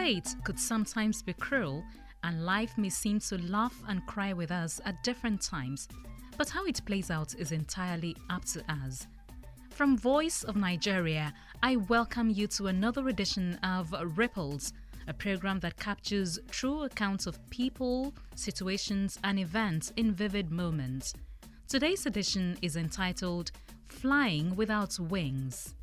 Fate could sometimes be cruel, and life may seem to laugh and cry with us at different times, but how it plays out is entirely up to us. From Voice of Nigeria, I welcome you to another edition of Ripples, a program that captures true accounts of people, situations, and events in vivid moments. Today's edition is entitled Flying Without Wings.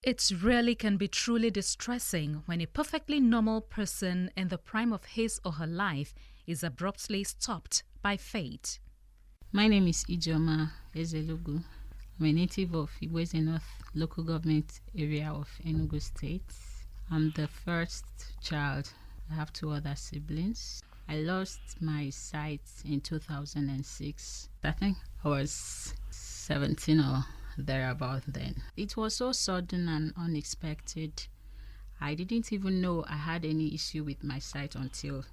It really can be truly distressing when a perfectly normal person in the prime of his or her life is abruptly stopped by fate. My name is Ijoma Ezelugu. I'm a native of Igweze North local government area of Enugu State. I'm the first child. I have two other siblings. I lost my sight in 2006. I think I was 17 or thereabout then. It was so sudden and unexpected. I didn't even know I had any issue with my sight until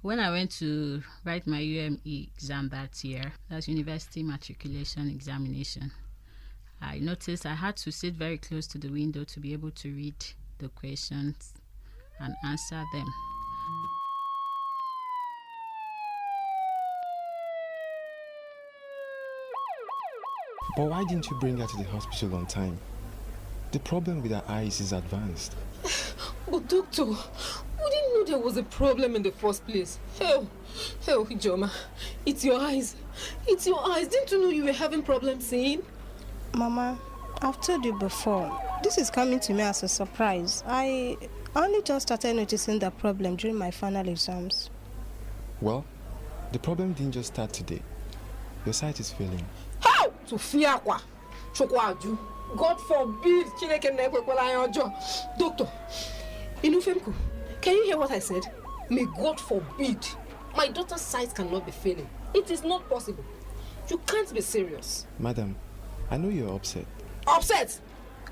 when I went to write my UME exam that year. That's University Matriculation Examination. I noticed I had to sit very close to the window to be able to read the questions and answer them. But why didn't you bring her to the hospital on time? The problem with her eyes is advanced. But doctor, we didn't know there was a problem in the first place. Hell, Ijoma, it's your eyes. It's your eyes. Didn't you know you were having problems seeing? Mama, I've told you before. This is coming to me as a surprise. I only just started noticing the problem during my final exams. Well, the problem didn't just start today. Your sight is failing. How? To fear kwa? Chokwaju. God forbid. Doctor, Inufemku, can you hear what I said? May God forbid. My daughter's sight cannot be failing. It is not possible. You can't be serious. Madam, I know you're upset. Upset?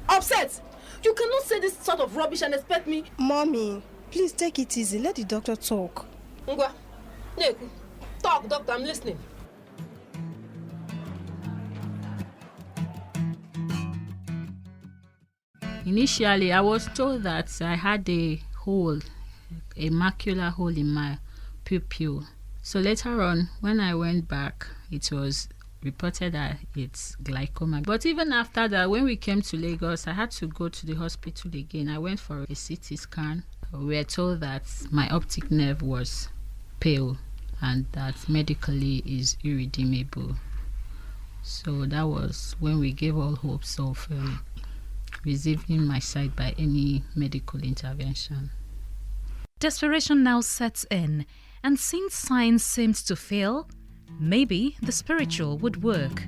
Upset? You cannot say this sort of rubbish and expect me. Mommy, please take it easy. Let the doctor talk. Ngwa, Neku, talk, doctor. I'm listening. Initially, I was told that I had a macular hole in my pupil. So later on, when I went back, it was reported that it's glaucoma. But even after that, when we came to Lagos, I had to go to the hospital again. I went for a CT scan. We were told that my optic nerve was pale and that medically is irredeemable. So that was when we gave all hopes of receiving my sight by any medical intervention. Desperation now sets in, and since science seems to fail, maybe the spiritual would work.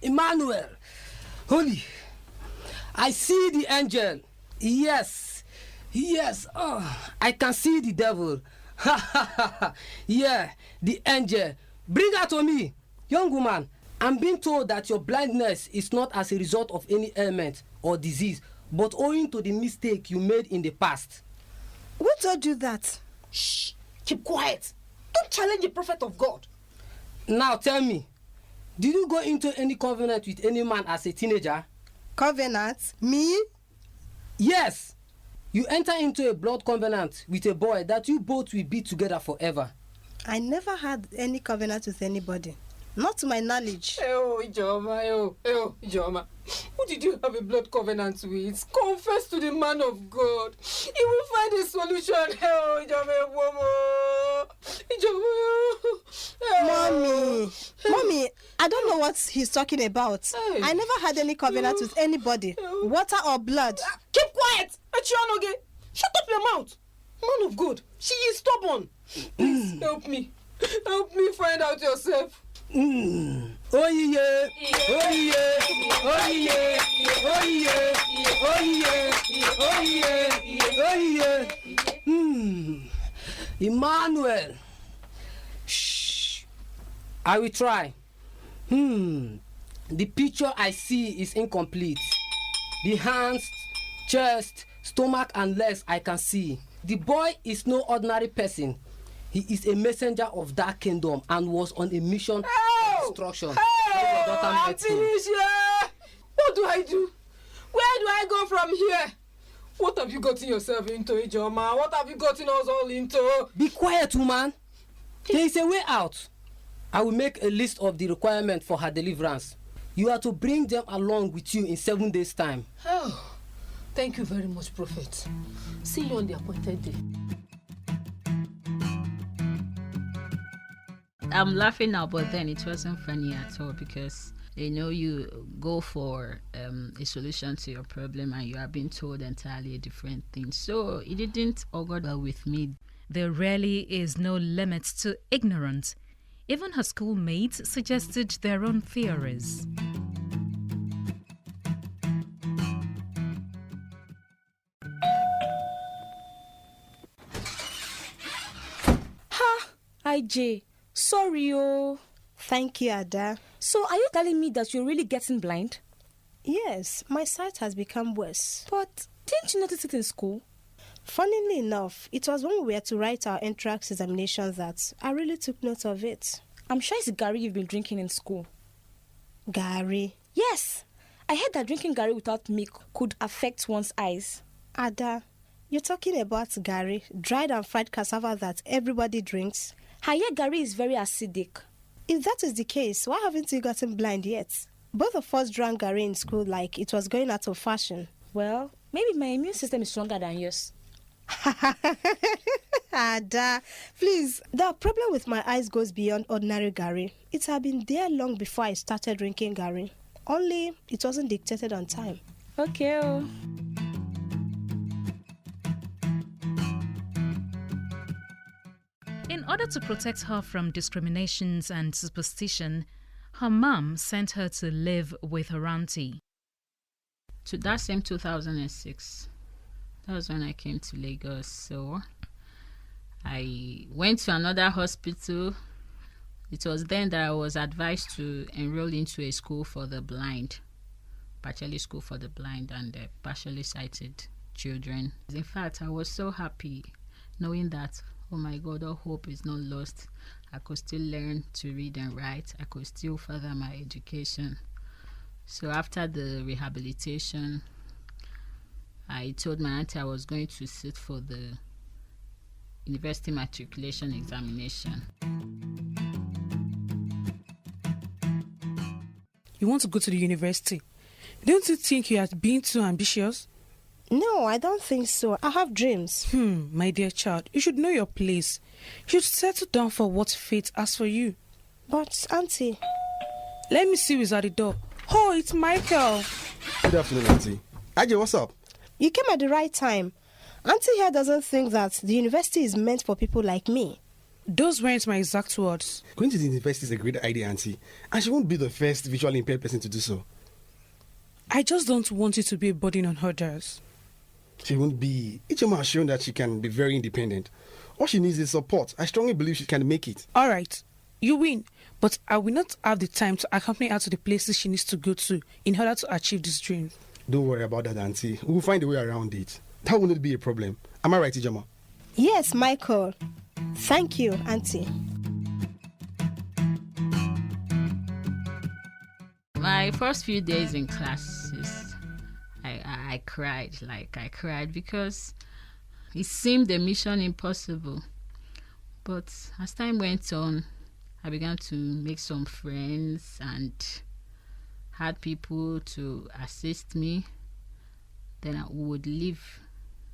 Emmanuel, holy, I see the angel. Yes, oh, I can see the devil. Yeah, the angel. Bring her to me. Young woman, I'm being told that your blindness is not as a result of any ailment or disease, but owing to the mistake you made in the past. Who told you that? Shh, keep quiet. Don't challenge the prophet of God. Now tell me, did you go into any covenant with any man as a teenager? Covenant? Me? Yes. You enter into a blood covenant with a boy that you both will be together forever. I never had any covenant with anybody. Not to my knowledge. Ijoma. Who did you have a blood covenant with? Confess to the man of God. He will find a solution. Mommy, I don't know what he's talking about. Hey. I never had any covenant with anybody. Water or blood. Keep quiet. Echionoge. Shut up your mouth. Man of God, she is stubborn. Please help me. Help me find out yourself. Oh yeah, oh yeah, oh yeah, oh yeah, oh yeah, oh yeah. Emmanuel. Shh. I will try. The picture I see is incomplete. The hands, chest, stomach and legs I can see. The boy is no ordinary person. He is a messenger of that kingdom and was on a mission of destruction. Hey, Your daughter met him. What do I do? Where do I go from here? What have you gotten yourself into, Ijoma? What have you gotten us all into? Be quiet, woman. There is a way out. I will make a list of the requirements for her deliverance. You are to bring them along with you in 7 days' time. Oh, thank you very much, Prophet. See you on the appointed day. I'm laughing now, but then it wasn't funny at all because you go for a solution to your problem and you are being told entirely a different thing. So it didn't augur well with me. There really is no limit to ignorance. Even her schoolmates suggested their own theories. Ha! IJ, sorry oh. Thank you, Ada. So are you telling me that you're really getting blind? Yes, my sight has become worse. But didn't you notice it in school? Funnily enough, it was when we were to write our entrance examinations that I really took note of it. I'm sure it's Gary you've been drinking in school. Gary? Yes. I heard that drinking Gary without milk could affect one's eyes. Ada, you're talking about Gary, dried and fried cassava that everybody drinks? I hear Gary is very acidic. If that is the case, why haven't you gotten blind yet? Both of us drank Gary in school like it was going out of fashion. Well, maybe my immune system is stronger than yours. Ada, please. The problem with my eyes goes beyond ordinary Gary. It had been there long before I started drinking Gary. Only it wasn't dictated on time. Okay. In order to protect her from discriminations and superstition, her mum sent her to live with her auntie. To that same 2006, that was when I came to Lagos. So I went to another hospital. It was then that I was advised to enroll into a school for the blind, partially school for the blind and partially sighted children. In fact, I was so happy knowing that, oh my God, all hope is not lost. I could still learn to read and write. I could still further my education. So after the rehabilitation, I told my auntie I was going to sit for the university matriculation examination. You want to go to the university? Don't you think you are being too ambitious? No, I don't think so. I have dreams. My dear child, you should know your place. You should settle down for what fate has for you. But, Auntie... Let me see who's at the door. Oh, it's Michael. Good afternoon, Auntie. Ajay, what's up? You came at the right time. Auntie here doesn't think that the university is meant for people like me. Those weren't my exact words. Going to the university is a great idea, Auntie. And she won't be the first visually impaired person to do so. I just don't want you to be a burden on others. She won't be. Ichoma has shown that she can be very independent. All she needs is support. I strongly believe she can make it. All right, you win. But I will not have the time to accompany her to the places she needs to go to in order to achieve this dream. Don't worry about that, Auntie. We'll find a way around it. That won't be a problem. Am I right, Ichoma? Yes, Michael. Thank you, Auntie. My first few days in classes, I cried. I cried because it seemed a mission impossible. But as time went on, I began to make some friends and had people to assist me. Then I would leave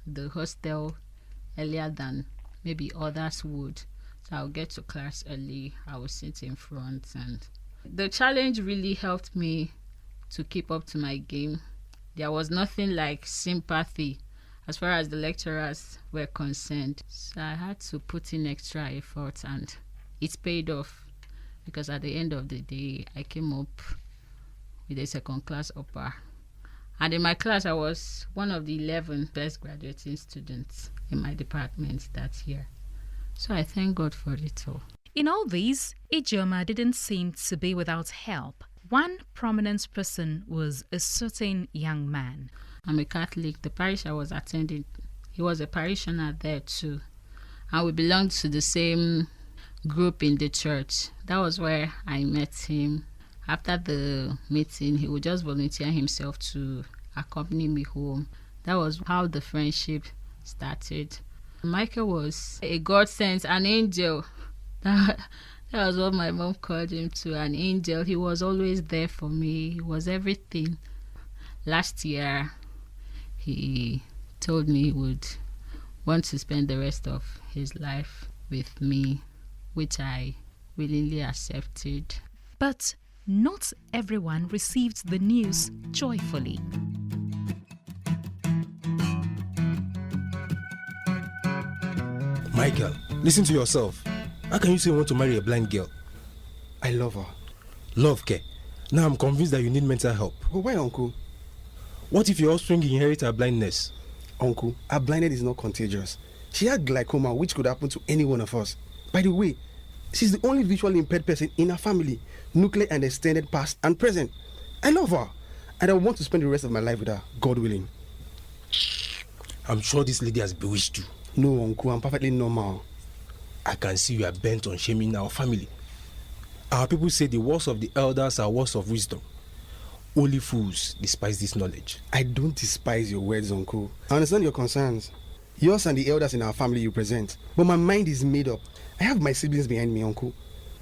the hostel earlier than maybe others would. So I'll get to class early. I will sit in front, and the challenge really helped me to keep up to my game. There was nothing like sympathy as far as the lecturers were concerned. So I had to put in extra effort, and it paid off because at the end of the day, I came up with a second class upper. And in my class, I was one of the 11 best graduating students in my department that year. So I thank God for it all. In all these, Ijoma didn't seem to be without help. One prominent person was a certain young man. I'm a Catholic. The parish I was attending, he was a parishioner there too. And we belonged to the same group in the church. That was where I met him. After the meeting, he would just volunteer himself to accompany me home. That was how the friendship started. Michael was a godsend, an angel. That was what my mom called him to, an angel. He was always there for me. He was everything. Last year, he told me he would want to spend the rest of his life with me, which I willingly accepted. But not everyone received the news joyfully. Michael, listen to yourself. How can you say you want to marry a blind girl? I love her. Love, Ke. Now I'm convinced that you need mental help. But why, Uncle? What if your offspring inherit her blindness? Uncle, her blindness is not contagious. She had glaucoma, which could happen to any one of us. By the way, she's the only visually impaired person in her family, nuclear and extended past and present. I love her, and I want to spend the rest of my life with her, God willing. I'm sure this lady has bewitched you. No, Uncle, I'm perfectly normal. I can see you are bent on shaming our family. Our people say the words of the elders are words of wisdom. Only fools despise this knowledge. I don't despise your words, Uncle. I understand your concerns. Yours and the elders in our family you present. But my mind is made up. I have my siblings behind me, Uncle.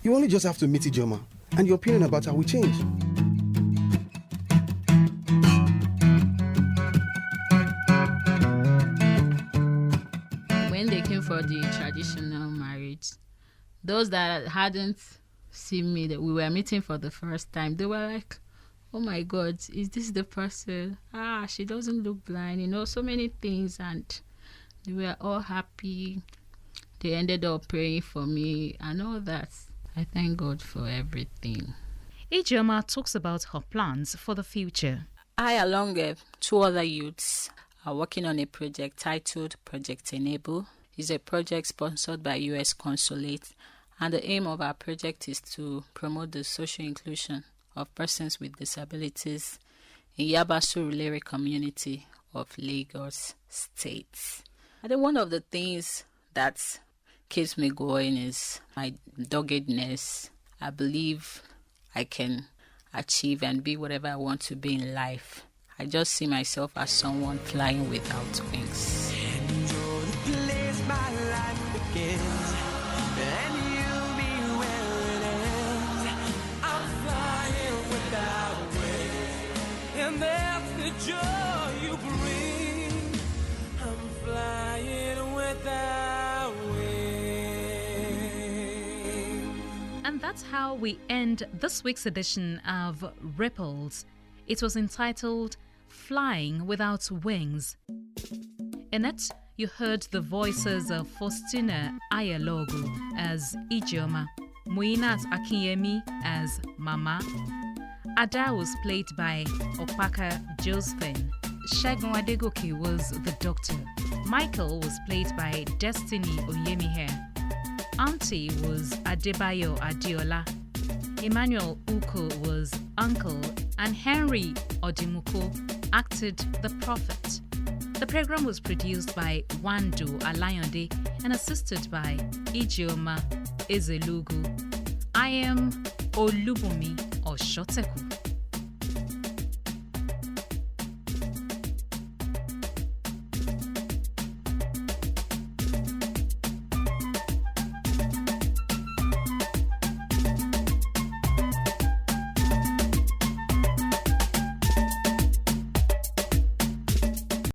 You only just have to meet Ijoma, and your opinion about her will change. When they came for the traditional marriage, those that hadn't seen me, that we were meeting for the first time, they were like, oh my God, is this the person? She doesn't look blind, so many things. And they were all happy. They ended up praying for me and all that. I thank God for everything. Ijoma talks about her plans for the future. I, along with 2 other youths, are working on a project titled Project Enable. It's a project sponsored by U.S. Consulate, and the aim of our project is to promote the social inclusion of persons with disabilities in Yaba Surulere community of Lagos State. I think one of the things that keeps me going is my doggedness. I believe I can achieve and be whatever I want to be in life. I just see myself as someone flying without wings. And that's how we end this week's edition of Ripples. It was entitled Flying Without Wings. In it, you heard the voices of Faustina Ayalogu as Ijoma, Muinat Akinyemi as Mama. Ada was played by Opaka Josephine. Shegun Adegoke was the doctor. Michael was played by Destiny Oyemihe. Auntie was Adebayo Adiola. Emmanuel Uko was Uncle, and Henry Odimuko acted the Prophet. The program was produced by Nwando Alayande and assisted by Ijeoma Ezelugu. I am Olubunmi Osoteku.